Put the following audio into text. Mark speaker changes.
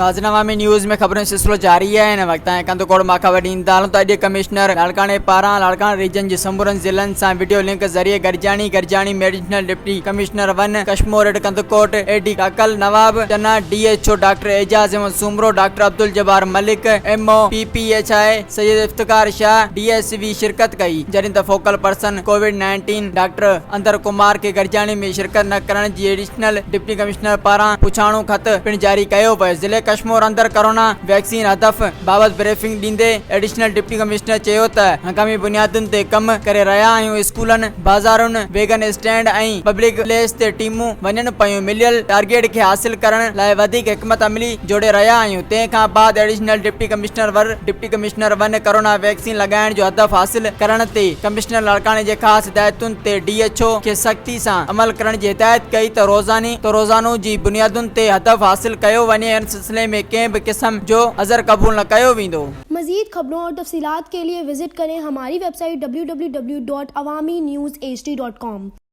Speaker 1: राजनामा में न्यूज़ में खबरों सिलसिलो जारी है। इन वक्त कंदकोड़ माखा वडी अदालत अॼु कमिश्नर लाड़काणे पारां लाड़काणा रीजन जे समूरनि ज़िलनि सां वीडियो लिंक ज़रिए गरजानी मेडिसिनल डिप्टी कमिश्नर वन कश्मीर कंदकोट एडी काकल Nawab Channa DHO doctor Ejaz Ahmed Soomro doctor Abdul Jabbar Malik MO PPHI Syed Iftikhar Shah DSV शिरकत कई। जॾहिं त फोकल पर्सन कोविड-19 डॉक्टर अंदर कुमार के गरजानी में शिरकत न करण जी एडिशनल डिप्टी कमिश्नर पारां पुछाणो खत पिण जारी कयो वियो। ज़िले कश्मीर अंदर कोरोना वैक्सीन हदफ बाबत ब्रीफिंग ॾींदे एडिशनल डिप्टी कमिश्नर चयो त हंगामी बुनियादुनि ते कम करे रहिया आहियूं। स्कूलनि बाज़ारुनि वेगन स्टैंड ऐं पब्लिक प्लेस ते टीमूं वञनि पयूं। मिलियल टारगेट खे हासिल करण लाइ वधीक हिकमत अमली जोड़े रहिया आहियूं। तंहिंखां बाद additional deputy commissioner one corona vaccine लॻाइण जो हदफ हासिल करण ते कमिश्नर लाड़काणे जे ख़ासि हिदायतुनि ते DHO खे सख़्ती सां अमल करण जी हिदायत कई त रोज़ानो जी बुनियादुनि ते हदफ हासिल कयो वञे। इन सिलसिले में कंहिं भी किस्म जो अज़र कबूल न कयो वेंदो।
Speaker 2: मज़ीद खबरों और तफसीलात के लिए विजिट करें हमारी वेबसाइट www.awamiNewsHD.com।